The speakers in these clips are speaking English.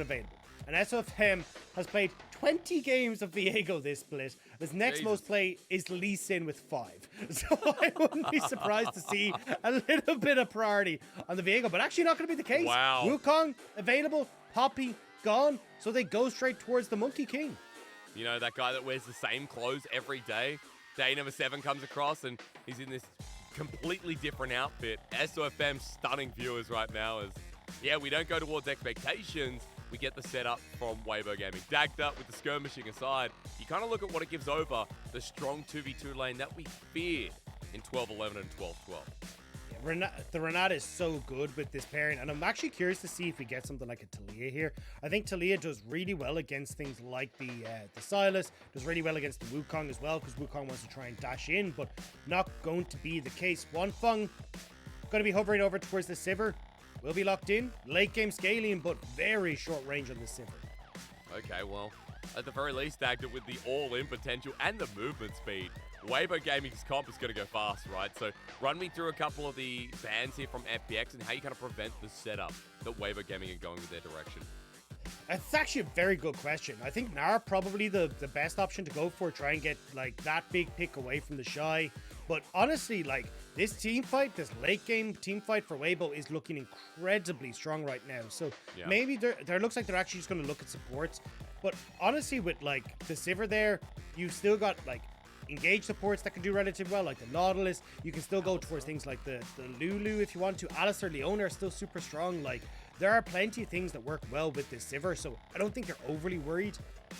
available. And SofM has played 20 games of Viego this split. His next most play is Lee Sin with 5. So I wouldn't be surprised to see a little bit of priority on the Viego, but actually not going to be the case. Wow. Wukong available, Poppy gone, so they go straight towards the Monkey King. You know, that guy that wears the same clothes every day. Day number 7 comes across and he's in this completely different outfit. SofM stunning viewers right now as, yeah, we don't go towards expectations. We get the setup from Weibo Gaming. Dagda with the skirmishing aside, you kind of look at what it gives over the strong 2v2 lane that we feared in 12-11 and 12-12. The Renata is so good with this pairing, and I'm actually curious to see if we get something like a Taliyah here. I think Taliyah does really well against things like the Sylas, does really well against the Wukong as well, because Wukong wants to try and dash in, but not going to be the case. Huanfeng going to be hovering over towards the Sivir. Will be locked in. Late game scaling, but very short range on the Sivir. Okay, well, at the very least, Dagda with the all-in potential and the movement speed. Weibo Gaming's comp is going to go fast, right? So run me through a couple of the bans here from FPX and how you kind of prevent the setup that Weibo Gaming are going with their direction. That's actually a very good question. I think Nara probably the best option to go for, try and get like that big pick away from TheShy. But honestly, like this team fight, this late game team fight for Weibo is looking incredibly strong right now. So yeah, maybe there looks like they're actually just going to look at supports. But honestly, with like the Sivir there, you've still got like engage supports that can do relatively well, like the Nautilus. You can still go towards things like the Lulu if you want to. Alistar, Leona are still super strong. Like there are plenty of things that work well with this Sivir, so I don't think you're overly worried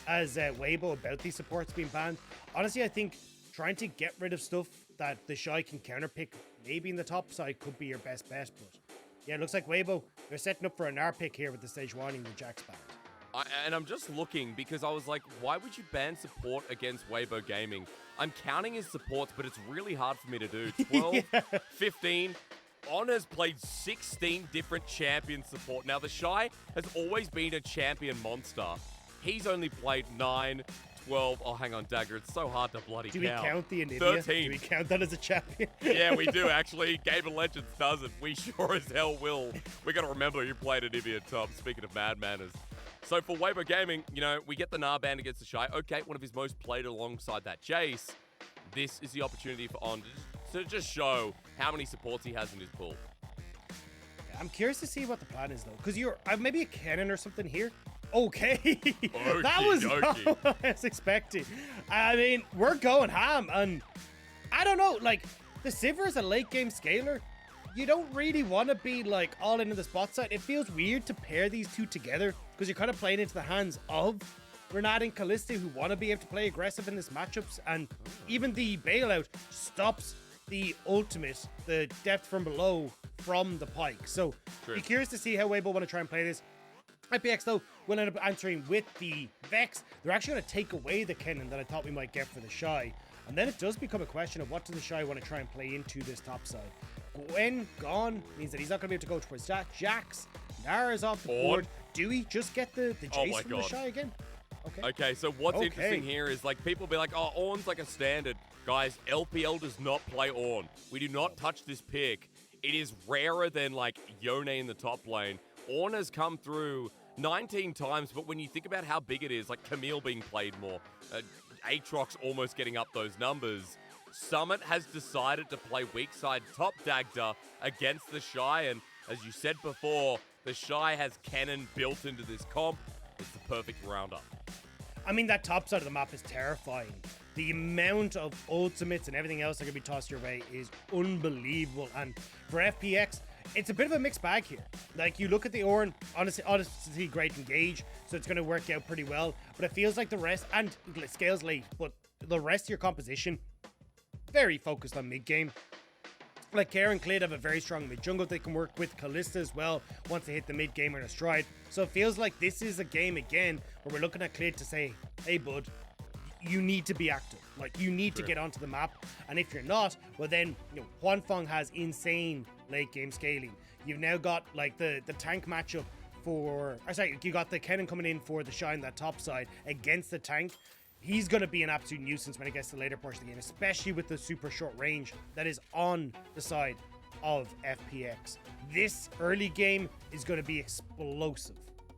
as Weibo about these supports being banned. Honestly, I think trying to get rid of stuff that TheShy can counterpick maybe in the top side could be your best bet. But yeah, it looks like Weibo, they're setting up for an R pick here with the Sejuani and the Jax band. And I'm just looking because I was like, why would you ban support against Weibo Gaming? I'm counting his supports, but it's really hard for me to do. 12, yeah. 15. Ornn has played 16 different champion support. Now, TheShy has always been a champion monster. He's only played 9, 12. Oh, hang on, Dagger. It's so hard to bloody count. Do we count the Anivia? 13. Do we count that as a champion? Yeah, we do, actually. Game of Legends doesn't. We sure as hell will. We got to remember you played Anivia top, speaking of mad manners. So for Weibo Gaming, you know, we get the Nar ban against TheShy. Okay, one of his most played alongside that Jace. This is the opportunity for Ornn to just show how many supports he has in his pool. I'm curious to see what the plan is, though. Because you're maybe a Kennen or something here. Okay. That was not what I was expecting. I mean, we're going ham. And I don't know, like, the Sivir is a late game scaler. You don't really want to be like all into the spot side. It feels weird to pair these two together because you're kind of playing into the hands of Renata and Kalista, who want to be able to play aggressive in this matchups, and even the bailout stops the ultimate, the depth from below, from the Pyke. So be curious to see how Weibo want to try and play this. FPX though will end up answering with the Vex. They're actually going to take away the Kennen that I thought we might get for TheShy. And then it does become a question of what does TheShy want to try and play into this top side. Gwen gone means that he's not going to be able to go towards that. Jax, Nara's off the board. Do we just get the Jace from TheShy again? Okay, so what's interesting here is like people be like, oh, Ornn's like a standard. Guys, LPL does not play Ornn. We do not touch this pick. It is rarer than like Yone in the top lane. Ornn has come through 19 times, but when you think about how big it is, like Camille being played more, Aatrox almost getting up those numbers. Summit has decided to play weak side top Dagda against TheShy, and as you said before, TheShy has Kennen built into this comp. It's the perfect roundup. I mean, that top side of the map is terrifying. The amount of ultimates and everything else that can be tossed your way is unbelievable. And for FPX, it's a bit of a mixed bag here. Like, you look at the Ornn, honestly, great engage, so it's going to work out pretty well. But it feels like the rest, and scales late, but the rest of your composition, very focused on mid-game. Like, Kair and Clid have a very strong mid-jungle. They can work with Kalista as well once they hit the mid-game in a stride. So it feels like this is a game again where we're looking at Clid to say, hey, bud, you need to be active. Like, you need to get onto the map. And if you're not, well then, you know, Huanfeng has insane late-game scaling. You've now got, like, the tank matchup for... Or sorry, you got the Kennen coming in for TheShy on that top side against the tank. He's going to be an absolute nuisance when it gets to the later portion of the game, especially with the super short range that is on the side of FPX. This early game is going to be explosive.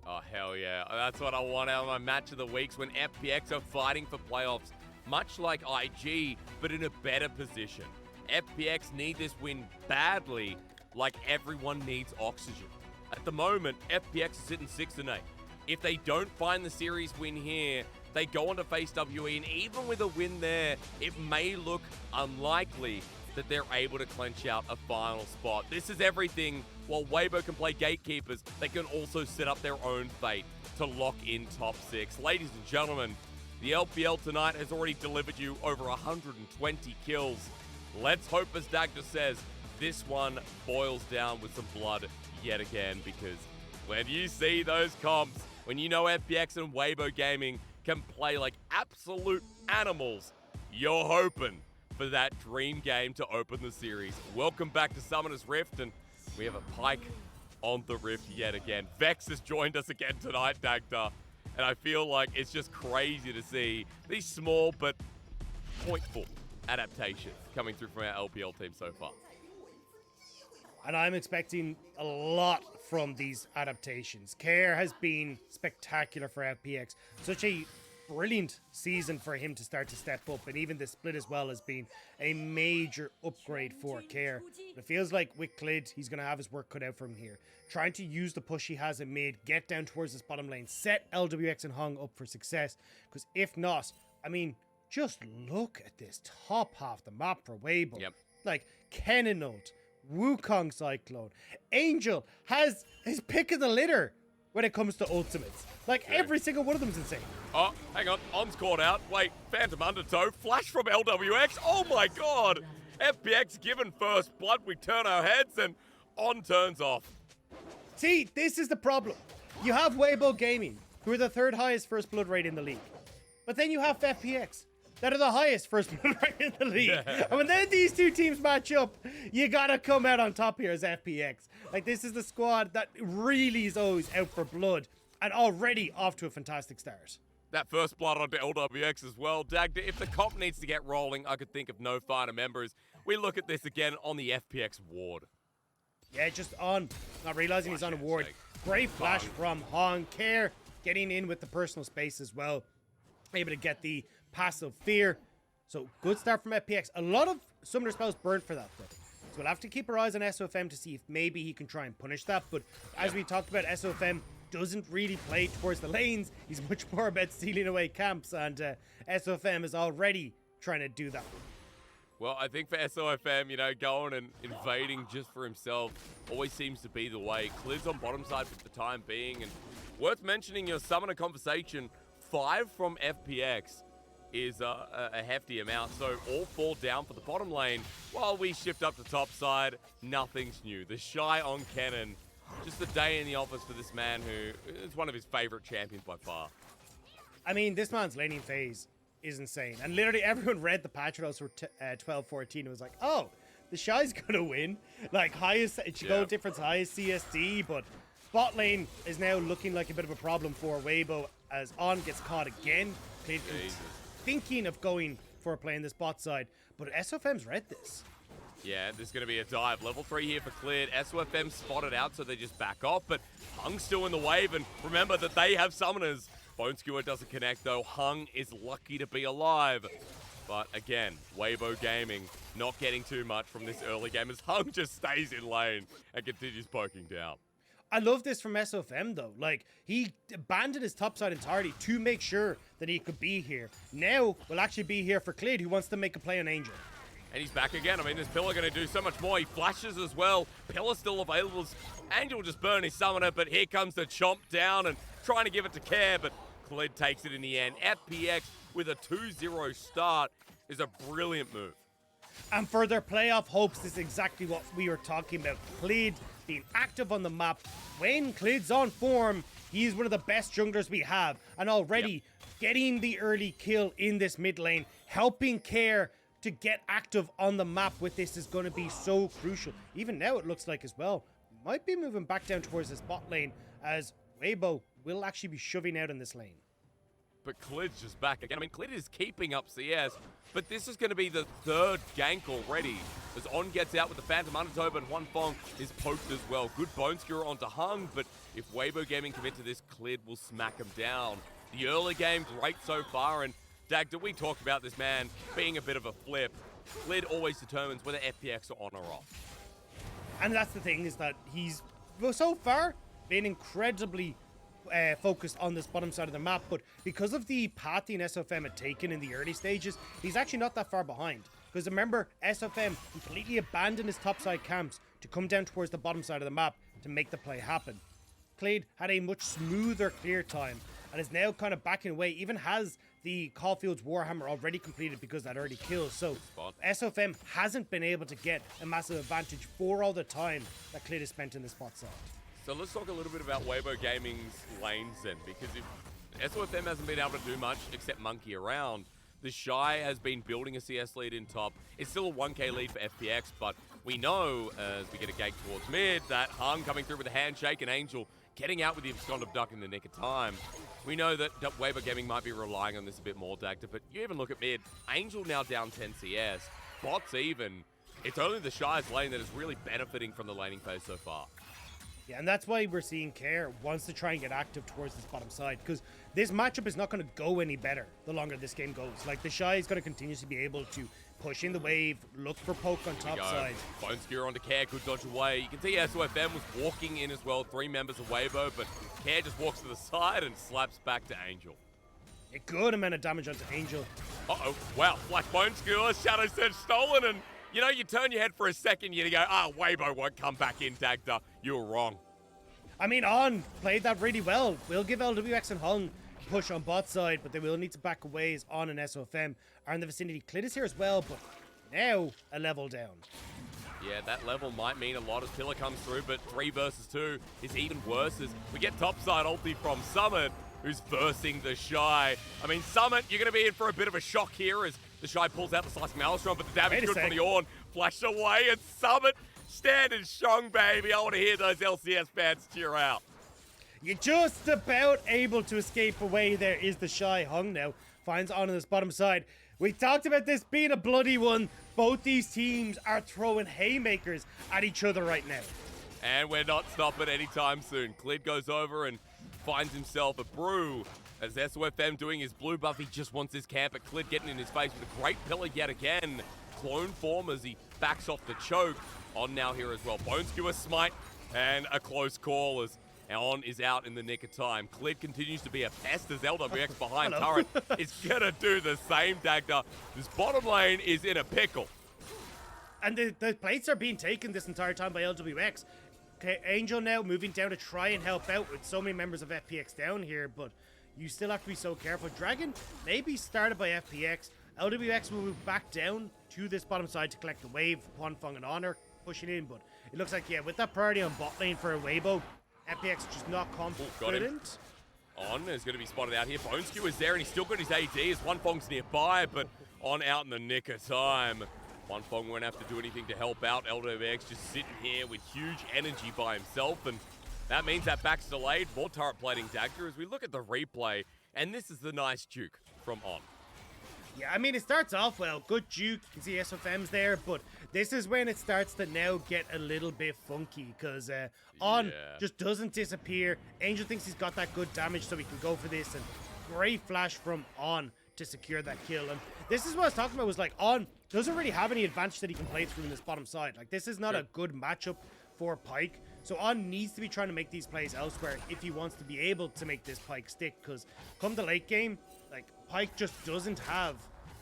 Oh, hell yeah. That's what I want out of my match of the weeks when FPX are fighting for playoffs, much like IG, but in a better position. FPX need this win badly, like everyone needs oxygen. At the moment, FPX is sitting 6-8. If they don't find the series win here, they go on to face WE, and even with a win there, it may look unlikely that they're able to clinch out a final spot. This is everything. While Weibo can play gatekeepers, they can also set up their own fate to lock in top 6. Ladies and gentlemen, the LPL tonight has already delivered you over 120 kills. Let's hope, as Dagda says, this one boils down with some blood yet again, because when you see those comps, when you know FPX and Weibo Gaming can play like absolute animals, you're hoping for that dream game to open the series. Welcome back to Summoner's Rift, and we have a Pyke on the Rift yet again. Vex has joined us again tonight, Dagda, and I feel like it's just crazy to see these small but pointful adaptations coming through from our LPL team so far. And I'm expecting a lot from these adaptations. Care has been spectacular for FPX. Such a brilliant season for him to start to step up, and even the split as well has been a major upgrade for Care. It feels like with Clid, he's going to have his work cut out for him here. Trying to use the push he has in mid, get down towards this bottom lane, set Lwx and Hung up for success, because if not, I mean, just look at this top half the map for Weibo. Yep. Like, Kennen ult, Wukong Cyclone, Angel has his pick of the litter when it comes to ultimates. Like, every single one of them is insane. Oh, hang on. On's caught out. Wait, Phantom Undertow. Flash from Lwx. Oh my god. FPX given first blood. We turn our heads and On turns off. See, this is the problem. You have Weibo Gaming, who are the third highest first blood rate in the league. But then you have FPX, that are the highest first blood rate in the league. And when then these two teams match up, you gotta come out on top here as FPX. Like, this is the squad that really is always out for blood, and already off to a fantastic start. That first blood onto Lwx as well. Dagda, if the comp needs to get rolling, I could think of no finer members. We look at this again on the FPX ward. Yeah, just on. Not realizing he's on a ward. Great flash from Hong. Care getting in with the personal space as well. Able to get the passive fear. So good start from FPX. A lot of summoner spells burned for that though. So we'll have to keep our eyes on SofM to see if maybe he can try and punish that. But as we talked about, SofM doesn't really play towards the lanes. He's much more about stealing away camps, and SofM is already trying to do that. Well, I think for SofM, you know, going and invading just for himself always seems to be the way. Clid's on bottom side for the time being, and worth mentioning your summoner conversation, 5 from FPX is a hefty amount, so all fall down for the bottom lane. While we shift up to top side, nothing's new. TheShy on Kennen, just a day in the office for this man who is one of his favorite champions by far. I mean, this man's laning phase is insane. And literally everyone read the patch notes for 12-14 and was like, oh, TheShy's gonna win. Like, highest, it should go difference, highest CSD, but bot lane is now looking like a bit of a problem for Weibo as On gets caught again. Clid thinking of going for playing this bot side, but SofM's read this. Yeah, there's going to be a dive. Level 3 here for Clid. SofM spotted out, so they just back off, but Hung's still in the wave, and remember that they have summoners. Bone Skewer doesn't connect, though. Hung is lucky to be alive. But again, Weibo Gaming not getting too much from this early game as Hung just stays in lane and continues poking down. I love this from SofM though. Like, he abandoned his topside entirely to make sure that he could be here. Now, will actually be here for Clid, who wants to make a play on Angel. And he's back again. I mean, this Pillar going to do so much more. He flashes as well. Pillar still available. Angel will just burn his summoner, but here comes the chomp down and trying to give it to Care, but Clid takes it in the end. FPX with a 2-0 start is a brilliant move. And for their playoff hopes, this is exactly what we were talking about. Clid being active on the map. When Clid's on form, he's one of the best junglers we have. And already getting the early kill in this mid lane, helping Care to get active on the map with this is going to be so crucial. Even now it looks like as well, might be moving back down towards this bot lane as Weibo will actually be shoving out in this lane. But Clid's just back again. I mean, Clid is keeping up CS, but this is going to be the third gank already. As On gets out with the Phantom Undertow, and Huanfeng is poked as well. Good Bone Skewer onto Hung, but If Weibo Gaming commit to this, Clid will smack him down. The early game, great so far, and Dagda, we talked about this man being a bit of a flip. Clid always determines whether FPX are on or off. And that's the thing, is that he's, well, so far, been incredibly focused on this bottom side of the map, but because of the path the SofM had taken in the early stages, he's actually not that far behind. Because remember, SofM completely abandoned his topside camps to come down towards the bottom side of the map to make the play happen. Clid had a much smoother clear time and is now kind of backing away, even has the Caulfield's Warhammer already completed because of that early kill. So SofM hasn't been able to get a massive advantage for all the time that Clid has spent in the spot side. So let's talk a little bit about Weibo Gaming's lanes then, because if SofM hasn't been able to do much except monkey around, TheShy has been building a CS lead in top. It's still a 1k lead for FPX, but we know as we get a gate towards mid that Hung coming through with a handshake and Angel getting out with the abscond of Duck in the nick of time. We know that Weibo Gaming might be relying on this a bit more, Dagda, but you even look at mid, Angel now down 10 CS, bots even. It's only TheShy's lane that is really benefiting from the laning phase so far. Yeah, and that's why we're seeing Care wants to try and get active towards this bottom side, because this matchup is not going to go any better the longer this game goes. Like, TheShy is going to continue to be able to push in the wave, look for poke on top side. Bone Skewer onto Care, good dodge away. You can see SofM was walking in as well, 3 members of Weibo, but Care just walks to the side and slaps back to Angel. A good amount of damage onto Angel. Uh-oh, wow, Black Bone Skewer, Shadow Surge stolen, and you know, you turn your head for a second, you go, Weibo won't come back in, Dagda. You were wrong. I mean, Ornn played that really well. We'll give Lwx and Hung push on bot side, but they will need to back away as Ornn and SofM are in the vicinity. Clid is here as well, but now a level down. Yeah, that level might mean a lot as Pillar comes through, but 3 versus 2 is even worse as we get topside ulti from Summit, who's versing TheShy. I mean, Summit, you're going to be in for a bit of a shock here as TheShy pulls out the Slicing Maelstrom, but the damage good from the Ornn. Flashed away, and Summit standing strong, baby. I want to hear those LCS fans cheer out. You're just about able to escape away. There is TheShy. Hung now finds on this bottom side. We talked about this being a bloody one. Both these teams are throwing haymakers at each other right now. And we're not stopping anytime soon. Clid goes over and finds himself a brew. As SofM doing his blue buff, he just wants his camp, but Clid getting in his face with a great pillar yet again. Clone form as he backs off the choke. On now here as well. Bone Skewer smite and a close call as Ornn is out in the nick of time. Clid continues to be a pest as Lwx behind turret is gonna do the same, Dagda. This bottom lane is in a pickle. And the plates are being taken this entire time by Lwx. Okay, Angel now moving down to try and help out with so many members of FPX down here, but you still have to be so careful. Dragon may be started by FPX. Lwx will move back down to this bottom side to collect the wave. Huanfeng and Honor pushing in, but it looks like, yeah, with that priority on bot lane for a Weibo, FPX just not confident. Ornn is going to be spotted out here. Bone Skewer is there, and he's still got his AD as Huanfeng's nearby, but Ornn out in the nick of time. Huanfeng won't have to do anything to help out. Lwx just sitting here with huge energy by himself, and that means that back's delayed. More turret plating Dagda as we look at the replay, and this is the nice juke from Ornn. Yeah, I mean, it starts off well. Good juke. You can see SofM's there, but this is when it starts to now get a little bit funky because Ornn just doesn't disappear. Angel thinks he's got that good damage, so he can go for this, and great flash from Ornn to secure that kill. And this is what I was talking about, was like Ornn doesn't really have any advantage that he can play through in this bottom side. Like, this is not a good matchup for Pyke. So Ornn needs to be trying to make these plays elsewhere if he wants to be able to make this Pyke stick, because come the late game, like, Pyke just doesn't have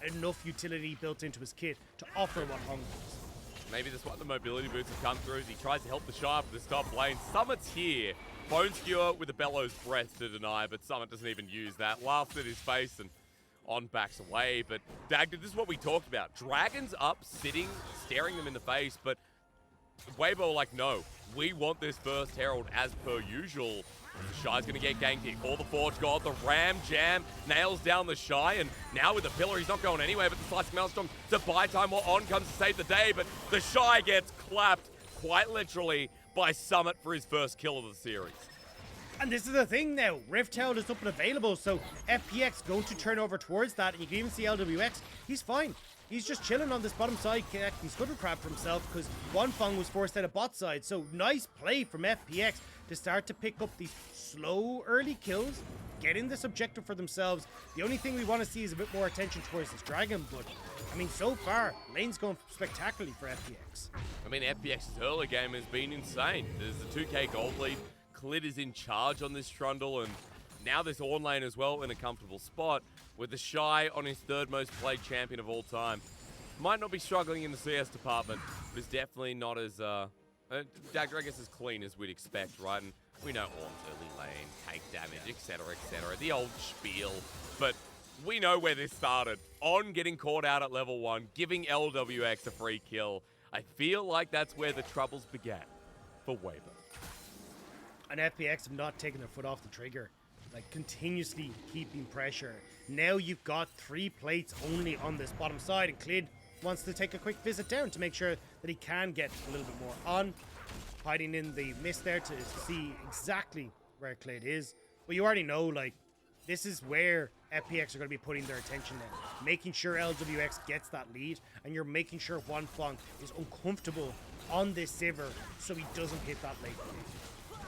enough utility built into his kit to offer what Hung does. Maybe that's why the mobility boots have come through as he tries to help TheShy up this top lane. Summit's here. Bone Skewer with a Bellows Breath to deny, but Summit doesn't even use that. Laughs at his face and Ornn backs away. But Dagda, this is what we talked about. Dragons up, sitting, staring them in the face, but Weibo are like, no, we want this first Herald as per usual. TheShy's going to get ganked here. All the Forge God, the Ram Jam nails down TheShy, and now with the pillar, he's not going anywhere, but the Slicing Maelstrom to buy time while Ornn comes to save the day, but TheShy gets clapped, quite literally, by Summit for his first kill of the series. And this is the thing now, Rift Herald is up and available, so FPX going to turn over towards that, and you can even see Lwx, he's fine. he's just chilling on this bottom side, collecting scuttle crab for himself because Huanfeng was forced out of bot side. So nice play from FPX to start to pick up these slow early kills, getting this objective for themselves. The only thing we want to see is a bit more attention towards this dragon, but I mean, so far, lane's going spectacularly for FPX. I mean, FPX's early game has been insane. There's the 2k gold lead. Clid is in charge on this Trundle, and now this Ornn lane as well in a comfortable spot with TheShy on his third most played champion of all time. Might not be struggling in the CS department, but is definitely not as, Dagda, I guess, as clean as we'd expect, right? And we know Ornn's early lane, take damage, etc., the old spiel, but we know where this started. Ornn getting caught out at level 1, giving Lwx a free kill. I feel like that's where the troubles began for Weibo. And FPX have not taken their foot off the trigger, like continuously keeping pressure. Now you've got 3 plates only on this bottom side, and Clid wants to take a quick visit down to make sure that he can get a little bit more on. Hiding in the mist there to see exactly where Clid is. But you already know, like, this is where FPX are going to be putting their attention now. Making sure Lwx gets that lead, and you're making sure Huanfeng is uncomfortable on this Sivir so he doesn't hit that late game.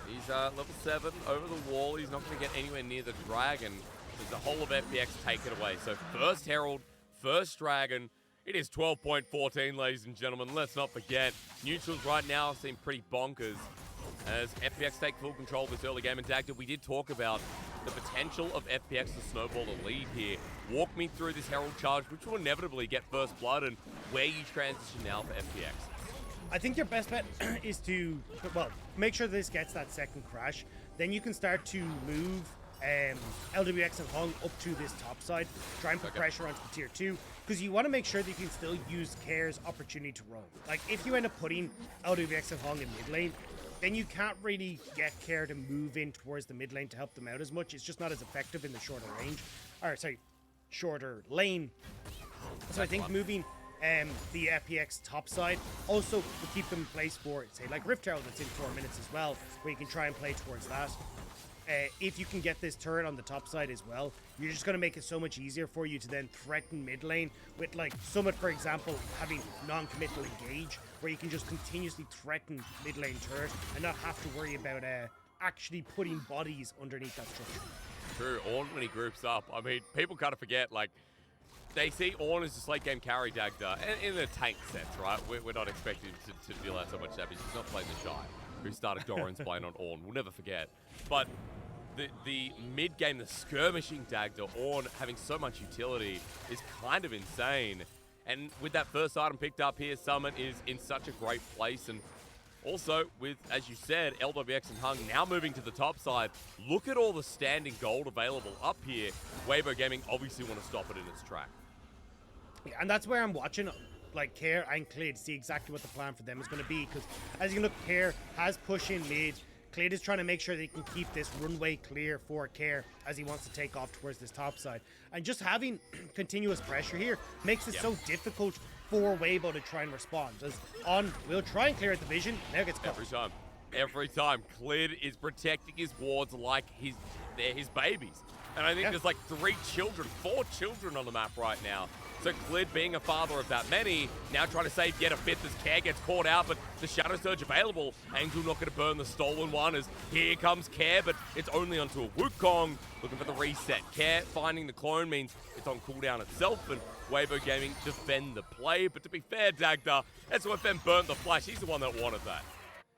He's level 7, over the wall. He's not going to get anywhere near the dragon. There's the whole of FPX take it away. So first Herald, first dragon. It is 12.14, ladies and gentlemen. Let's not forget, neutrals right now seem pretty bonkers as FPX take full control of this early game. And Dagda, we did talk about the potential of FPX to snowball a lead here. Walk me through this Herald charge, which will inevitably get first blood, and where you transition now for FPX. I think your best bet is to, well, make sure this gets that second crash. Then you can start to move Lwx and Hung up to this top side, try and put pressure onto the tier 2, because you want to make sure that you can still use Care's opportunity to roam. Like, if you end up putting Lwx and Hung in mid lane, then you can't really get Care to move in towards the mid lane to help them out as much. It's just not as effective in the shorter range, or sorry, shorter lane. So I think moving the FPX top side also will keep them in place for, say, like Rift Herald that's in 4 minutes as well, where you can try and play towards that. If you can get this turret on the top side as well, you're just going to make it so much easier for you to then threaten mid lane with, like, Summit, for example, having non-committal engage, where you can just continuously threaten mid lane turret and not have to worry about actually putting bodies underneath that structure. True, Ornn when he groups up, I mean, people kind of forget, like, they see Ornn as just late game carry Dagda, and in a tank sense, right? We're not expecting him to deal out so much damage. He's not playing TheShy, who started Doran's playing on Ornn. We'll never forget. But the mid-game, the skirmishing Dagda, Ornn having so much utility is kind of insane. And with that first item picked up here, Summit is in such a great place. And also with, as you said, Lwx and Hung now moving to the top side. Look at all the standing gold available up here. Weibo Gaming obviously want to stop it in its track. Yeah, and that's where I'm watching, like, Care and Clid, see exactly what the plan for them is going to be. Because as you can look, Care has push in mid. Clid is trying to make sure that he can keep this runway clear for Care as he wants to take off towards this top side. And just having continuous pressure here makes it so difficult for Weibo to try and respond. As Ornn will try and clear at the vision, now gets caught. Every time. Clid is protecting his wards like they're his babies. And I think there's like 4 children on the map right now. So Clid, being a father of that many, now trying to save yet a 5th as Care gets caught out, but the Shadow Surge available. Angel not going to burn the stolen one as here comes Care, but it's only onto a Wukong, looking for the reset. Care finding the clone means it's on cooldown itself, and Weibo Gaming defend the play. But to be fair, Dagda, SofM burnt the flash. He's the one that wanted that.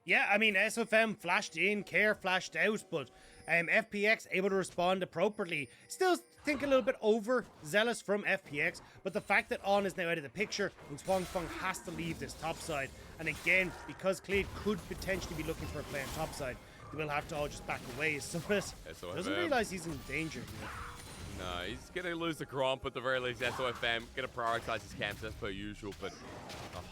Yeah, I mean, SofM flashed in, Care flashed out, but FPX able to respond appropriately. Still think a little bit overzealous from FPX, but the fact that Ornn is now out of the picture means Huanfeng has to leave this top side. And again, because Clid could potentially be looking for a play on top side, they will have to all just back away. Summit doesn't realize he's in danger here. No, he's going to lose the Gromp at the very least. SofM going to prioritize his camps as per usual, but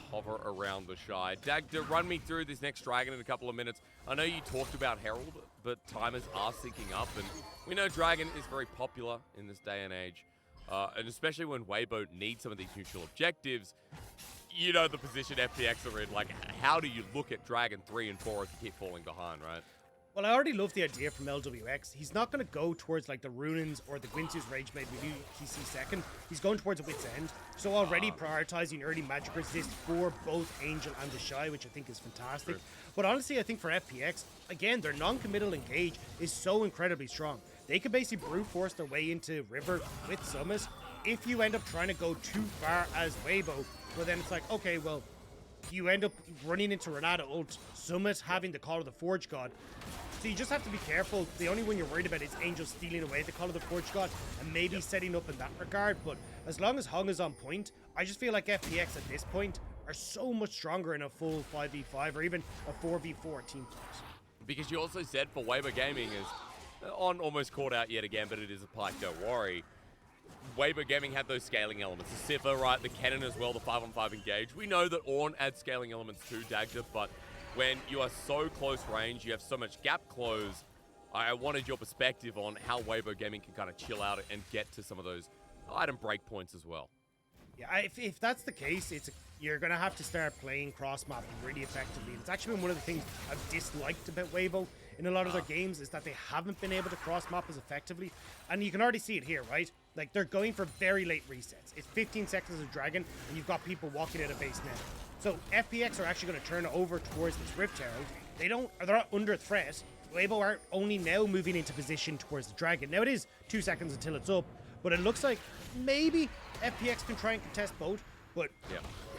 hover around TheShy. Dagda, run me through this next dragon in a couple of minutes. I know you talked about Herald, but timers are syncing up, and we know dragon is very popular in this day and age, and especially when Weibo needs some of these neutral objectives. You know the position FPX are in. Like, how do you look at dragon 3 and 4 if you keep falling behind, right? Well, I already love the idea from Lwx. He's not going to go towards like the Runins or the Gwynsu's Rage Blade we see second. He's going towards a Wit's End. So already prioritizing early magic resist for both Angel and TheShy, which I think is fantastic. But honestly, I think for FPX, again, their non-committal engage is so incredibly strong. They could basically brute force their way into River with Summit. If you end up trying to go too far as Weibo, well then it's like, okay, well, you end up running into Renata ult, Summit having the Call of the Forge God. So you just have to be careful. The only one you're worried about is Angel stealing away the Call of the Forge God and maybe setting up in that regard. But as long as Hung is on point, I just feel like FPX at this point are so much stronger in a full 5v5 or even a 4v4 team fight. Because you also said for Weibo Gaming is on almost caught out yet again, but it is a Pyke, don't worry. Weibo Gaming had those scaling elements. The Sivir, right, the Kennen as well, the 5-on-5 engage. We know that Ornn adds scaling elements to Dagda, but when you are so close range, you have so much gap close, I wanted your perspective on how Weibo Gaming can kind of chill out and get to some of those item breakpoints as well. Yeah, if that's the case, you're going to have to start playing cross-map really effectively. It's actually been one of the things I've disliked about Weibo in a lot of their games is that they haven't been able to cross-map as effectively. And you can already see it here, right? Like, they're going for very late resets. It's 15 seconds of Dragon, and you've got people walking at a base now. So FPX are actually going to turn over towards this Rift Herald. They're not under threat. Weibo are only now moving into position towards the Dragon. Now it is 2 seconds until it's up, but it looks like maybe FPX can try and contest both. But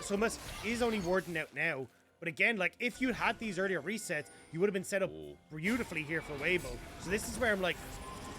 Summit is only warding out now. But again, like, if you had these earlier resets, you would have been set up beautifully here for Weibo. So this is where I'm like,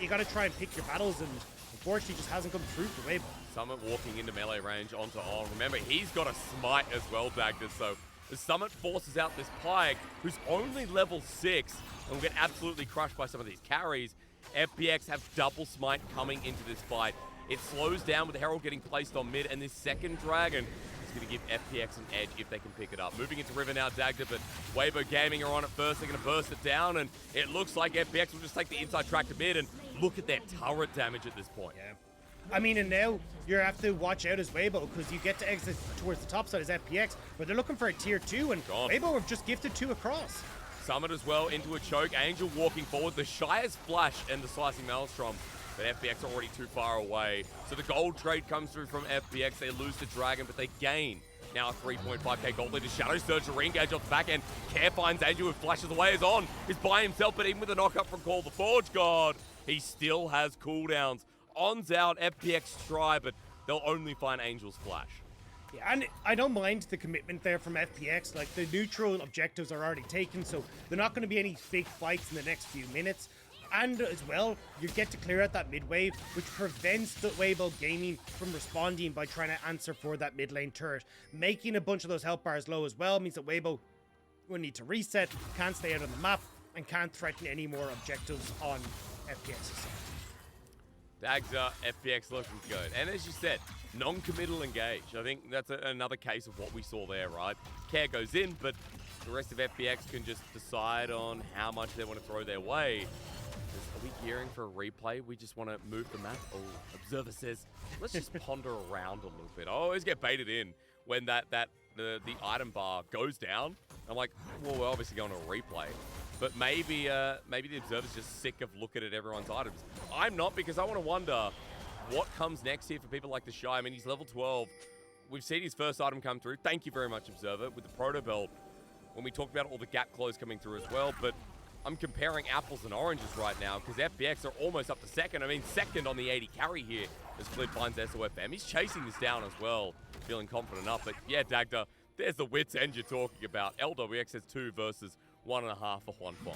you got to try and pick your battles, and unfortunately just hasn't come through for Weibo. Summit walking into melee range onto Ornn. Remember, he's got a smite as well, Dagda, so the Summit forces out this Pyke, who's only level 6, and will get absolutely crushed by some of these carries. FPX have double smite coming into this fight. It slows down with the Herald getting placed on mid, and this second Dragon is going to give FPX an edge if they can pick it up. Moving into River now, Dagda, but Weibo Gaming are on it first. They're going to burst it down, and it looks like FPX will just take the inside track to mid, and look at their turret damage at this point. Yeah. I mean, and now you have to watch out as Weibo, because you get to exit towards the top side as FPX, but they're looking for a tier 2, and Weibo have just gifted 2 across. Summit as well into a choke. Angel walking forward. The Shire's flash and the slicing Maelstrom, but FPX are already too far away. So the gold trade comes through from FPX. They lose to Dragon, but they gain now a 3.5k gold lead. Shadow Surge, the re-engage off the back end. Care finds Angel who flashes away as Ornn is by himself, but even with a knock-up from Call the Forge God, he still has cooldowns. Ornn's out, FPX try, but they'll only find Angel's flash. Yeah, and I don't mind the commitment there from FPX. Like, the neutral objectives are already taken, so they're not going to be any big fights in the next few minutes. And as well, you get to clear out that mid wave, which prevents the Weibo Gaming from responding by trying to answer for that mid lane turret. Making a bunch of those health bars low as well means that Weibo will need to reset, can't stay out on the map, and can't threaten any more objectives on FPX's side. Dagda, FPX looking good. And as you said, non-committal engage. I think that's another case of what we saw there, right? Care goes in, but the rest of FPX can just decide on how much they want to throw their way. Are we gearing for a replay? We just want to move the map? Oh, Observer says, let's just ponder around a little bit. I always get baited in when the item bar goes down. I'm like, well, we're obviously going to a replay. But maybe the Observer's just sick of looking at everyone's items. I'm not, because I want to wonder what comes next here for people like TheShy. I mean, he's level 12. We've seen his first item come through. Thank you very much, Observer, with the Proto Belt. When we talked about all the gap close coming through as well, but I'm comparing apples and oranges right now because FPX are almost up to second. I mean, second on the 80 carry here as Clid finds SofM. He's chasing this down as well, feeling confident enough. But yeah, Dagda, there's the wits end you're talking about. Lwx has 2 versus 1.5 for Huanfeng.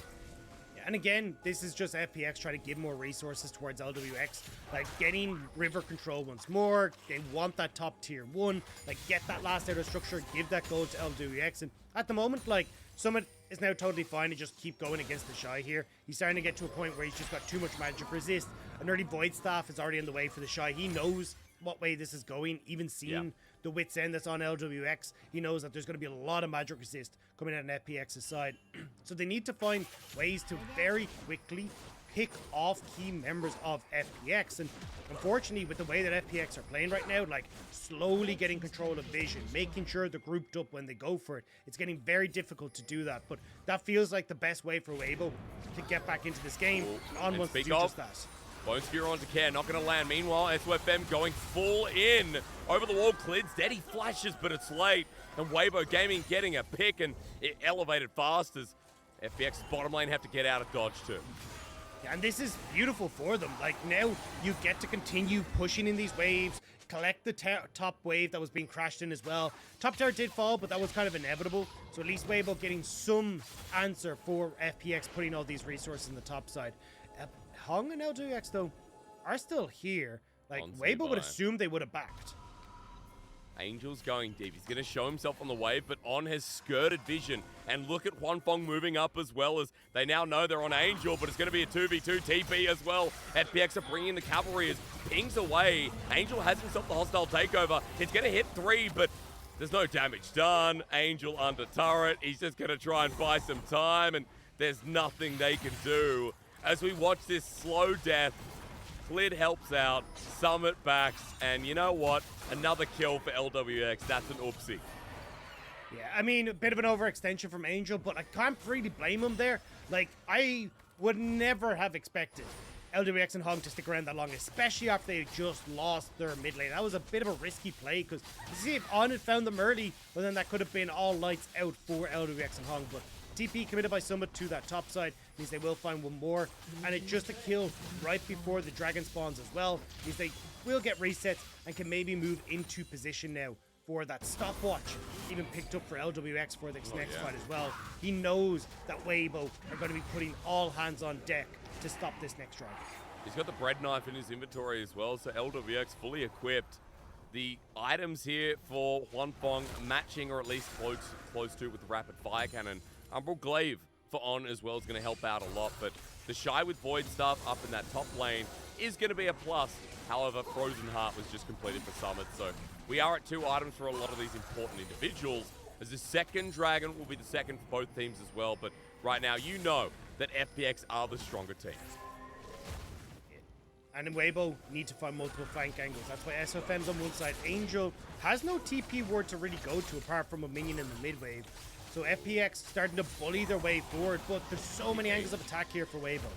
And again, this is just FPX trying to give more resources towards Lwx, like getting river control once more. They want that top tier 1, like get that last outer structure, give that gold to Lwx. And at the moment, like, Summit is now totally fine to just keep going against TheShy here. He's starting to get to a point where he's just got too much magic resist. An early Void Staff is already in the way for TheShy. He knows what way this is going, even seeing the wits end that's on Lwx. He knows that there's going to be a lot of magic resist coming out on FPX's side. So they need to find ways to very quickly pick off key members of FPX. And unfortunately, with the way that FPX are playing right now, like slowly getting control of vision, making sure they're grouped up when they go for it, it's getting very difficult to do that. But that feels like the best way for Weibo to get back into this game. On wants to do just that. Bone Spear onto Care, not going to land. Meanwhile, SofM going full in. Over the wall, Clid's dead. He flashes, but it's late. And Weibo Gaming getting a pick, and it elevated fast as FPX's bottom lane have to get out of dodge too. Yeah, and this is beautiful for them. Like, now you get to continue pushing in these waves, collect the top wave that was being crashed in as well. Top tower did fall, but that was kind of inevitable. So at least Weibo getting some answer for FPX putting all these resources in the top side. Hong and Lwx, though, are still here. Like, Weibo would assume they would have backed. Angel's going deep. He's going to show himself on the wave, but Ornn has skirted vision. And look at Huanfeng moving up as well, as they now know they're on Angel, but it's going to be a 2v2 TP as well. FPX are bringing in the cavalry as pings away. Angel has himself the hostile takeover. It's going to hit 3, but there's no damage done. Angel under turret. He's just going to try and buy some time, and there's nothing they can do. As we watch this slow death, Clid helps out, Summit backs, and you know what? Another kill for Lwx. That's an oopsie. Yeah, I mean, a bit of an overextension from Angel, but I can't really blame him there. Like, I would never have expected Lwx and Hong to stick around that long, especially after they just lost their mid lane. That was a bit of a risky play, because you see, if Ornn had found them early, well, then that could have been all lights out for Lwx and Hong, but TP committed by Summit to that top side means they will find one more, and it's just a kill right before the dragon spawns as well, means they will get resets and can maybe move into position now for that stopwatch, even picked up for Lwx for this next fight as well. He knows that Weibo are going to be putting all hands on deck to stop this next dragon. He's got the bread knife in his inventory as well, so Lwx fully equipped. The items here for Huanfeng matching, or at least close to, with the rapid fire cannon. Umbral Glaive for Ornn as well is going to help out a lot, but TheShy with Void stuff up in that top lane is going to be a plus. However, Frozen Heart was just completed for Summit, so we are at 2 items for a lot of these important individuals, as the second dragon will be the second for both teams as well, but right now you know that FPX are the stronger team. And in Weibo, need to find multiple flank angles. That's why SofM's on one side. Angel has no TP ward to really go to apart from a minion in the mid wave. So FPX starting to bully their way forward, but there's so many angles of attack here for Weibo.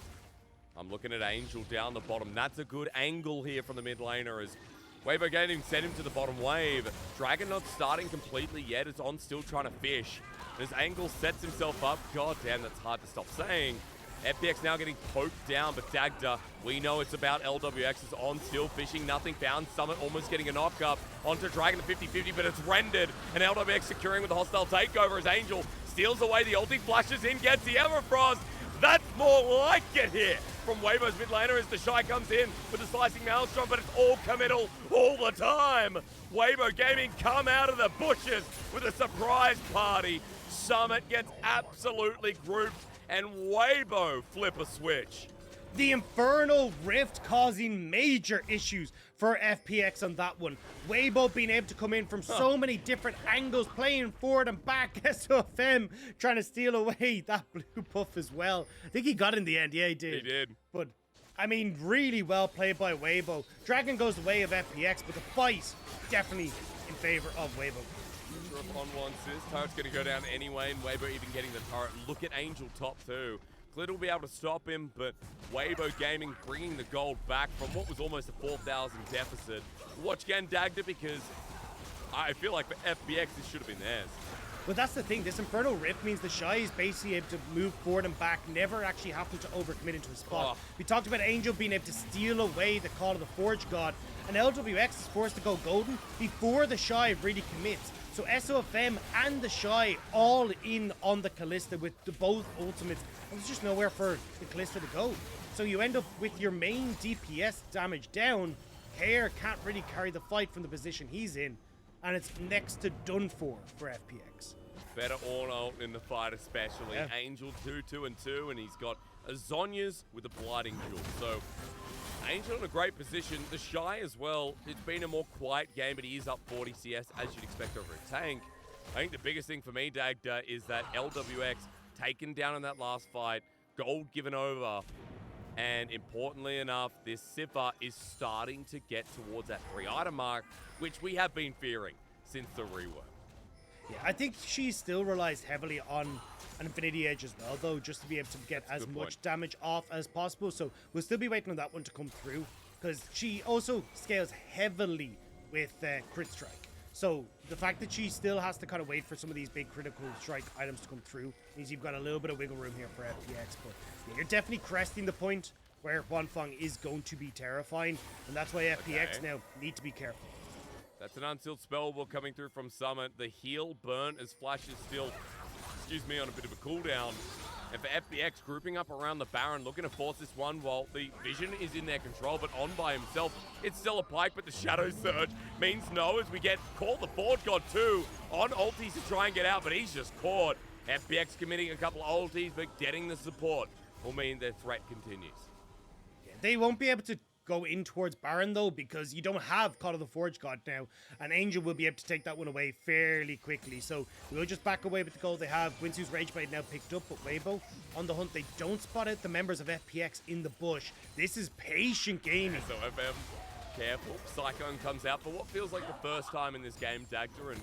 I'm looking at Angel down the bottom. That's a good angle here from the mid laner as Weibo Gaming sent him to the bottom wave. Dragon not starting completely yet. It's on still trying to fish. As Angle sets himself up, god damn, that's hard to stop saying. FPX now getting poked down, but Dagda, we know it's about Lwx is on still fishing, nothing found. Summit almost getting a knock up onto Dragon 50-50, but it's rendered, and Lwx securing with the hostile takeover as Angel steals away the ulti, flashes in, gets the Everfrost. That's more like it here from Weibo's mid laner as TheShy comes in with the slicing maelstrom, but it's all committal all the time. Weibo Gaming come out of the bushes with a surprise party. Summit gets absolutely grouped, and Weibo flip a switch. The Infernal Rift causing major issues for FPX on that one. Weibo being able to come in from so many different angles, playing forward and back. SofM trying to steal away that blue buff as well. I think he got in the end. Yeah, he did. He did. But, I mean, really well played by Weibo. Dragon goes the way of FPX, but the fight definitely in favor of Weibo. On one sis, turret's going to go down anyway, and Weibo even getting the turret. Look at Angel top 2. Clid will be able to stop him, but Weibo Gaming bringing the gold back from what was almost a 4,000 deficit. Watch again Dagda, because I feel like for FPX this should have been theirs. But that's the thing, this Infernal Rift means TheShy is basically able to move forward and back, never actually having to overcommit into a spot. We talked about Angel being able to steal away the Call of the Forge God, and Lwx is forced to go golden before TheShy really commits. So SofM and TheShy all in on the Kalista with both ultimates, and there's just nowhere for the Kalista to go. So you end up with your main DPS damage down. Care can't really carry the fight from the position he's in, and it's next to done for FPX. Better Ornn ult in the fight especially. Yeah. Angel 2-2-2, and he's got a Zhonya's with a Blighting Jewel. So Angel in a great position. TheShy as well. It's been a more quiet game, but he is up 40 CS, as you'd expect over a tank. I think the biggest thing for me, Dagda, is that Lwx taken down in that last fight, gold given over, And importantly enough, this Sivir is starting to get towards that 3-item mark, which we have been fearing since the rework. Yeah, I think she still relies heavily on an Infinity Edge as well, though, just to be able to get as much damage off as possible. So we'll still be waiting on that one to come through, because she also scales heavily with crit strike. So the fact that she still has to kind of wait for some of these big critical strike items to come through means you've got a little bit of wiggle room here for FPX. But yeah, you're definitely cresting the point where Huanfeng is going to be terrifying, and that's why FPX now need to be careful. That's an unsealed spell coming through from Summit. The heal burnt as Flash is still, on a bit of a cooldown. And for FPX, grouping up around the Baron, looking to force this one while the Vision is in their control, but on by himself. It's still a Pyke, but the Shadow Surge means no, as we get called the Forge God too. On ultis to try and get out, but he's just caught. FPX committing a couple of ultis, but getting the support will mean their threat continues. Yeah, they won't be able to go in towards Baron though, because you don't have Call of the Forge God now, and Angel will be able to take that one away fairly quickly. So we'll just back away with the goal they have. Winsu's Rageblade now picked up, but Weibo on the hunt. They don't spot out the members of FPX in the bush. This is patient gaming. So SofM, careful. Cyclone comes out for what feels like the first time in this game, Dagda, and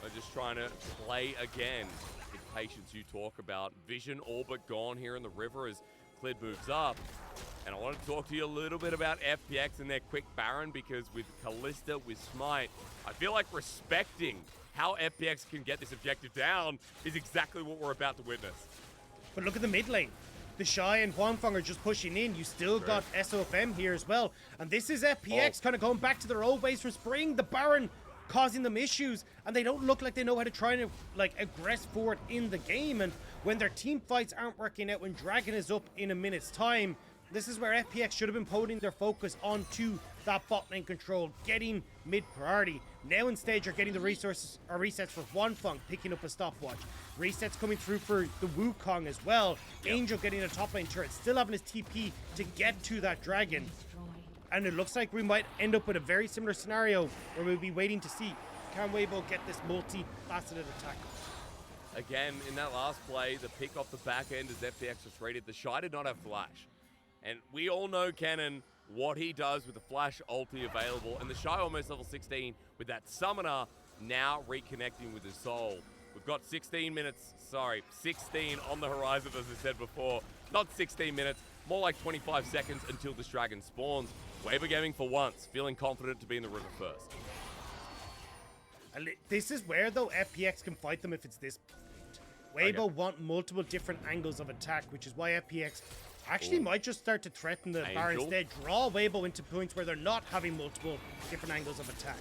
they're just trying to play again. The patience you talk about. Vision all but gone here in the river as Clid moves up. And I want to talk to you a little bit about FPX and their quick Baron, because with Kalista, with Smite, I feel like respecting how FPX can get this objective down is exactly what we're about to witness. But look at the mid lane. TheShy and Huanfeng are just pushing in. You still got SofM here as well. And this is FPX kind of going back to their old ways from spring. The Baron causing them issues, and they don't look like they know how to try and aggress forward in the game. And when their team fights aren't working out, when Dragon is up in a minute's time, this is where FPX should have been putting their focus onto that bot lane control, getting mid priority. Now instead you're getting the resources or resets for Huanfeng, picking up a stopwatch. Resets coming through for the Wukong as well. Angel getting a top lane turret, still having his TP to get to that dragon. And it looks like we might end up with a very similar scenario where we'll be waiting to see, can Weibo get this multi-faceted attack? Again, in that last play, the pick off the back end as FPX was rated. TheShy did not have flash. And we all know Kennen, what he does with the flash ulti available. And TheShy almost level 16 with that summoner now reconnecting with his soul. We've got 16 on the horizon, as I said before. Not 16 minutes, more like 25 seconds until this dragon spawns. Weibo Gaming for once, feeling confident to be in the river first. And this is where, though, FPX can fight them if it's this point. Weibo want multiple different angles of attack, which is why FPX actually might just start to threaten the Baron instead. Draw Weibo into points where they're not having multiple different angles of attack.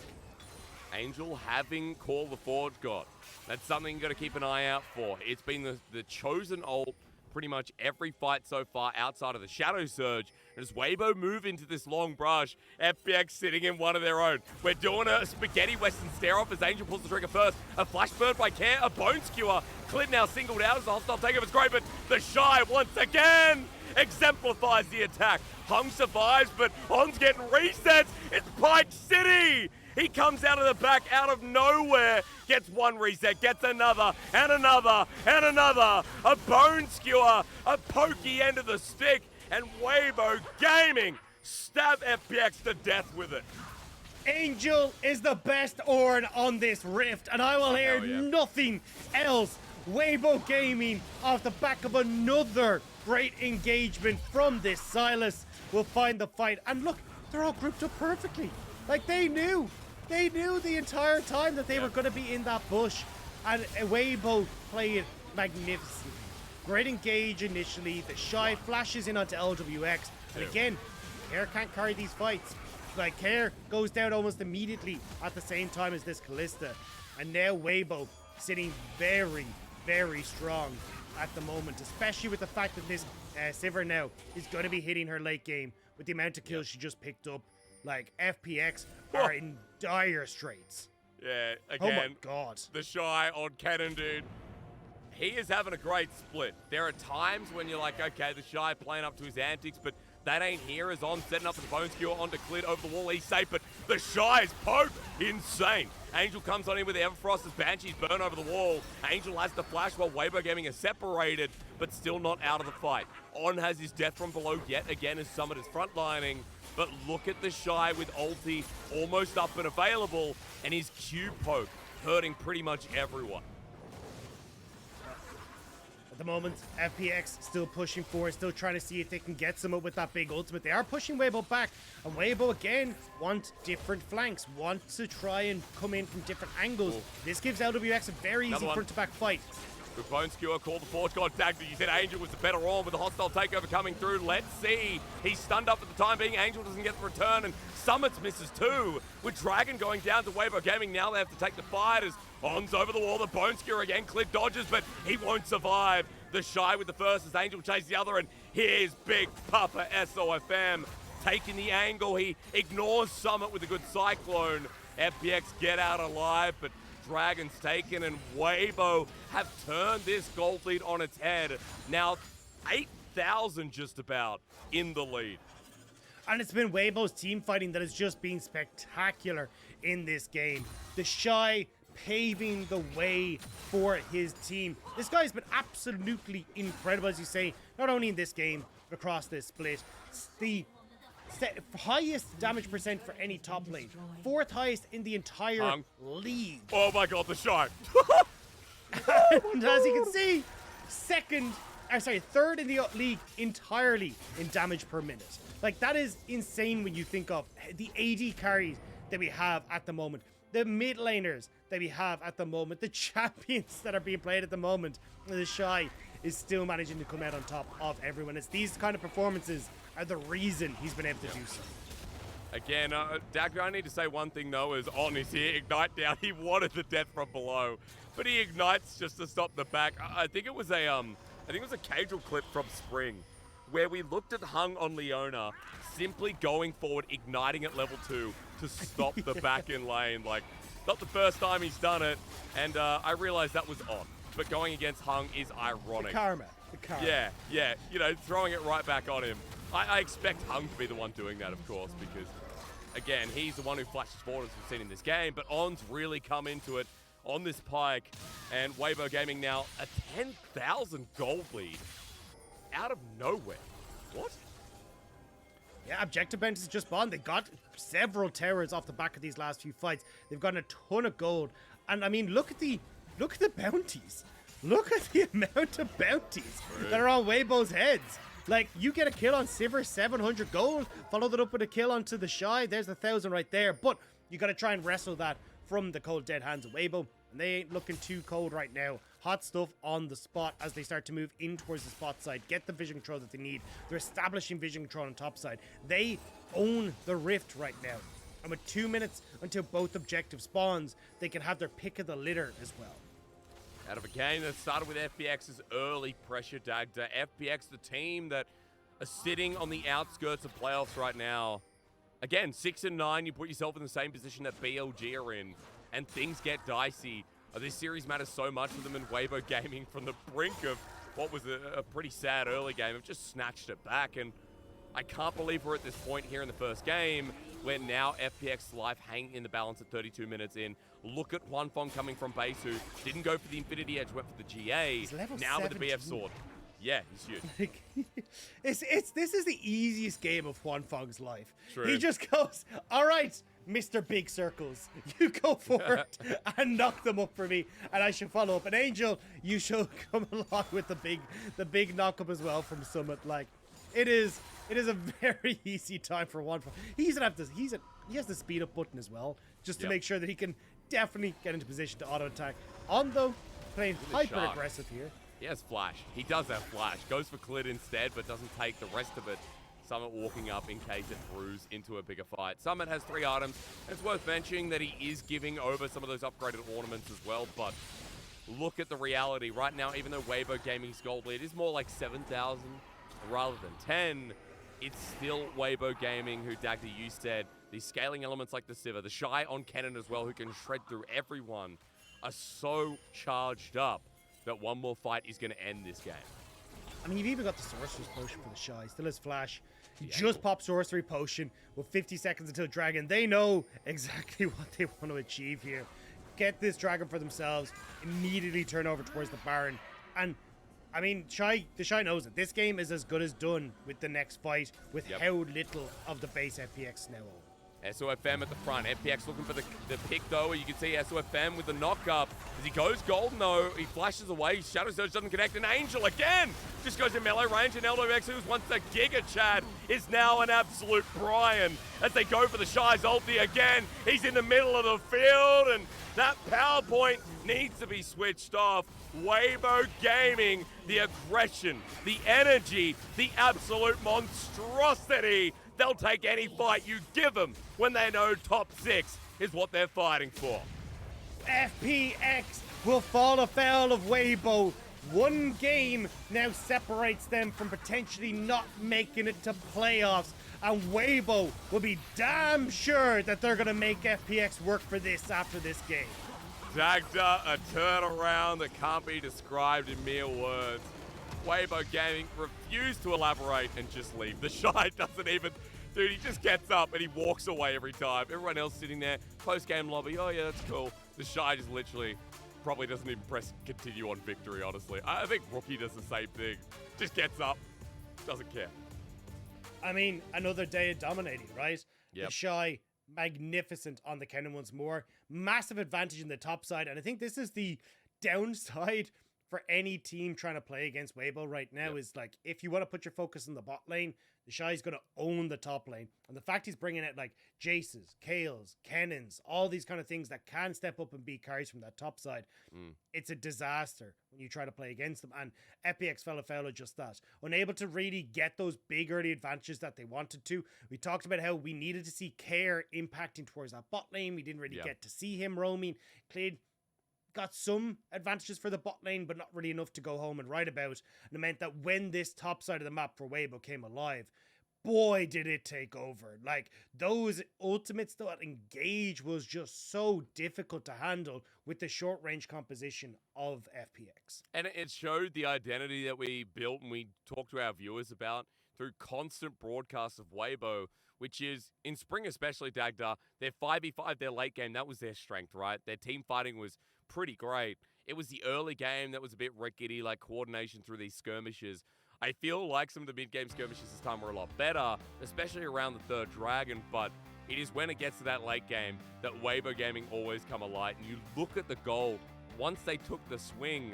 Angel having Call the Forge God. That's something you got to keep an eye out for. It's been the chosen ult pretty much every fight so far outside of the Shadow Surge. As Weibo move into this long brush, FPX sitting in one of their own. We're doing a spaghetti western stare off as Angel pulls the trigger first. A flash burn by Care, a bone skewer. Clid now singled out as the hostile takeover is great, but TheShy once again exemplifies the attack. Hung survives, but Ornn's getting resets. It's Pyke City! He comes out of the back, out of nowhere, gets one reset, gets another, and another, and another. A bone skewer, a pokey end of the stick, and Weibo Gaming stab FPX to death with it. Angel is the best Ornn on this rift, and I will hear nothing else. Weibo Gaming, off the back of another great engagement from this Sylas, will find the fight. And look, they're all grouped up perfectly. Like, they knew the entire time that they were going to be in that bush, and Weibo played magnificently. Great engage initially. TheShy flashes in onto Lwx, and again, Care can't carry these fights. Like, Care goes down almost immediately at the same time as this Kalista, and now Weibo sitting very, very strong at the moment, especially with the fact that this Sivir now is going to be hitting her late game with the amount of kills she just picked up. Like, FPX are in dire straits. Yeah, again, oh my god. TheShy on Kennen, dude. He is having a great split. There are times when you're like, okay, TheShy playing up to his antics, but that ain't here as On setting up the bone skewer onto Clid over the wall. He's safe, but TheShy's poke, insane. Angel comes on in with the Everfrost as Banshees burn over the wall. Angel has the flash while Weibo Gaming is separated, but still not out of the fight. On has his death from below yet again as Summit is frontlining. But look at TheShy with ulti almost up and available, and his Q poke hurting pretty much everyone. At the moment, FPX still pushing forward, still trying to see if they can get some up with that big ultimate. They are pushing Weibo back, and Weibo again want different flanks, want to try and come in from different angles. This gives Lwx a very easy front-to-back fight. With Bone Skewer, called the Forge God. Dagda, you said Angel was the better on with the hostile takeover coming through. Let's see. He's stunned up at the time being. Angel doesn't get the return, and Summits misses too. With Dragon going down to Weibo Gaming, now they have to take the fight as On's over the wall. The Bone Skewer again. Clid dodges, but he won't survive. TheShy with the first as Angel chases the other, and here's Big Papa SofM taking the angle. He ignores Summit with a good Cyclone. FPX get out alive, but Dragon's taken, and Weibo have turned this gold lead on its head. Now 8,000 just about in the lead. And it's been Weibo's team fighting that has just been spectacular in this game. TheShy paving the way for his team. This guy's been absolutely incredible, as you say, not only in this game, but across this split. It's the highest damage percent for any top lane. 4th highest in the entire league. Oh my god, TheShy. And as you can see, 3rd in the league entirely in damage per minute. Like, that is insane when you think of the AD carries that we have at the moment, the mid laners that we have at the moment, the champions that are being played at the moment. TheShy is still managing to come out on top of everyone. It's these kind of performances are the reason he's been able to do so. Again, Dagda, I need to say one thing though, is On is here, Ignite down. He wanted the death from below, but he ignites just to stop the back. I think it was a casual clip from Spring, where we looked at Hung on Leona, simply going forward, igniting at level 2 to stop the back in lane. Like, not the first time he's done it, and I realized that was On. But going against Hung is ironic. The karma. Yeah, you know, throwing it right back on him. I expect Hung to be the one doing that, of course, because, again, he's the one who flashes forward, as we've seen in this game, but On's really come into it on this Pyke, and Weibo Gaming now a 10,000 gold lead out of nowhere. What? Yeah, Objective Bounties is just bond. They got several towers off the back of these last few fights. They've gotten a ton of gold, and I mean, look at the bounties. Look at the amount of bounties that are on Weibo's heads. Like, you get a kill on Sivir, 700 gold, followed it up with a kill onto TheShy. There's 1,000 right there, but you got to try and wrestle that from the cold dead hands of Weibo, and they ain't looking too cold right now. Hot stuff on the spot as they start to move in towards the spot side, get the vision control that they need. They're establishing vision control on top side. They own the rift right now, and with 2 minutes until both objectives spawns, they can have their pick of the litter as well. Out of a game that started with FPX's early pressure, Dagda. FPX, the team that are sitting on the outskirts of playoffs right now. Again, 6-9, you put yourself in the same position that BLG are in, and things get dicey. This series matters so much for them, and Weibo Gaming, from the brink of what was a pretty sad early game, have just snatched it back. And I can't believe we're at this point here in the first game, where now FPX's life hanging in the balance at 32 minutes in. Look at Huanfeng coming from base, who didn't go for the Infinity Edge, went for the GA. He's level now 17. with the BF sword. Yeah, he's huge. This is the easiest game of Huanfeng's life. True. He just goes, all right, Mr. Big Circles, you go for it and knock them up for me, and I should follow up. And Angel, you should come along with the big knock up as well from Summit. Like, it is a very easy time for Huanfeng. He has the speed up button as well, just to make sure that he can definitely get into position to auto attack. On though, playing hyper aggressive here. He has flash. He does have flash. Goes for Clid instead, but doesn't take the rest of it. Summit walking up in case it brews into a bigger fight. Summit has 3 items. It's worth mentioning that he is giving over some of those upgraded ornaments as well, but look at the reality. Right now, even though Weibo Gaming's gold lead is more like 7,000 rather than 10, it's still Weibo Gaming, who, Dagda, you said, these scaling elements like the Sivir, TheShy on Kennen as well, who can shred through everyone, are so charged up that one more fight is going to end this game. I mean, you've even got the Sorcerer's Potion for TheShy. Still has flash. Just pop Sorcery Potion with 50 seconds until Dragon. They know exactly what they want to achieve here. Get this Dragon for themselves, immediately turn over towards the Baron. And, I mean, TheShy knows it. This game is as good as done with the next fight, with how little of the base FPX now own. SofM at the front. FPX looking for the pick, though. You can see SofM with the knock-up. As he goes golden, though, he flashes away. Shadow Surge doesn't connect. And Angel, again, just goes in melee range. And Lwx, who was once a Giga Chad, is now an absolute Brian. As they go for the Shy's ulti again. He's in the middle of the field. And that power point needs to be switched off. Weibo Gaming, the aggression, the energy, the absolute monstrosity. They'll take any fight you give them when they know top 6 is what they're fighting for. FPX will fall afoul of Weibo. One game now separates them from potentially not making it to playoffs. And Weibo will be damn sure that they're going to make FPX work for this after this game. Dagda, a turnaround that can't be described in mere words. Weibo Gaming refused to elaborate and just leave. TheShy doesn't even, dude, he just gets up and he walks away every time. Everyone else sitting there, post-game lobby, oh yeah, that's cool. TheShy just literally probably doesn't even press continue on victory, honestly. I think Rookie does the same thing. Just gets up, doesn't care. I mean, another day of dominating, right? Yep. TheShy, magnificent on the Kennen once more. Massive advantage in the top side. And I think this is the downside for any team trying to play against Weibo right now is like, if you want to put your focus in the bot lane, TheShy's going to own the top lane. And the fact he's bringing out like Jaces, Kales, Kennens, all these kind of things that can step up and beat carries from that top side, it's a disaster when you try to play against them. And FPX fell afoul of just that. Unable to really get those big early advantages that they wanted to. We talked about how we needed to see Care impacting towards that bot lane. We didn't really get to see him roaming. Clid got some advantages for the bot lane, but not really enough to go home and write about. And it meant that when this top side of the map for Weibo came alive, boy, did it take over. Like, those ultimates that engage was just so difficult to handle with the short range composition of FPX. And it showed the identity that we built and we talked to our viewers about through constant broadcasts of Weibo, which is, in spring especially, Dagda, their 5v5, their late game, that was their strength, right? Their team fighting was pretty great. It was the early game that was a bit rickety, like coordination through these skirmishes. I feel like some of the mid-game skirmishes this time were a lot better, especially around the third dragon, but it is when it gets to that late game that Weibo Gaming always come alight. And you look at the goal, once they took the swing,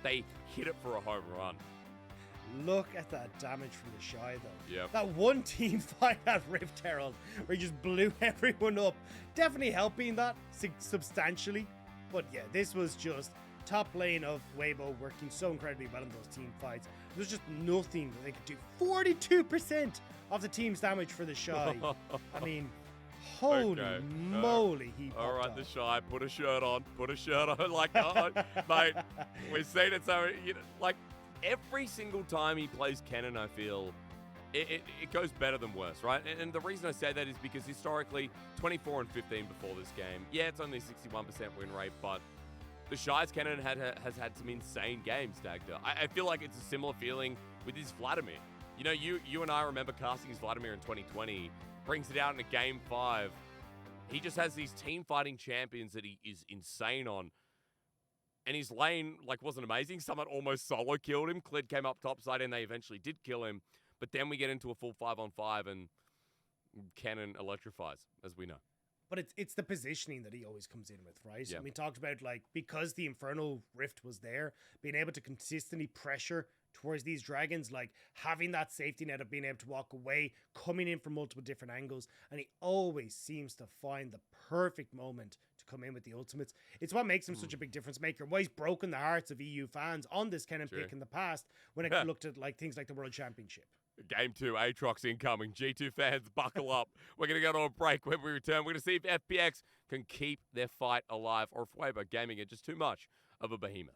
they hit it for a home run. Look at that damage from TheShy, though. Yep. That one team fight at Rift Herald, where he just blew everyone up. Definitely helping that substantially. But yeah, this was just top lane of Weibo working so incredibly well in those team fights. There's just nothing that they could do. 42% of the team's damage for TheShy. I mean, holy moly, he popped all right, off. TheShy, put a shirt on. Put a shirt on. Like, mate, we've seen it so, you know, like, every single time he plays Kennen, I feel it goes better than worse, right? And the reason I say that is because historically, 24 and 15 before this game. Yeah, it's only 61% win rate, but TheShy's Kennen has had some insane games, Dagda. I feel like it's a similar feeling with his Vladimir. You know, you and I remember casting his Vladimir in 2020. Brings it out in a game 5. He just has these team fighting champions that he is insane on. And his lane, like, wasn't amazing. Someone almost solo killed him. Clid came up topside and they eventually did kill him. But then we get into a full 5-on-5 and Kennen electrifies, as we know. But it's the positioning that he always comes in with, right? Yeah. And we talked about, like, because the Infernal Rift was there, being able to consistently pressure towards these dragons, like having that safety net of being able to walk away, coming in from multiple different angles. And he always seems to find the perfect moment to come in with the ultimates. It's what makes him such a big difference maker. Why he's broken the hearts of EU fans on this Kennen pick in the past when it looked at like things like the World Championship. Game 2, Aatrox incoming. G2 fans, buckle up. We're going to go to a break. When we return, we're going to see if FPX can keep their fight alive or if Weibo Gaming are just too much of a behemoth.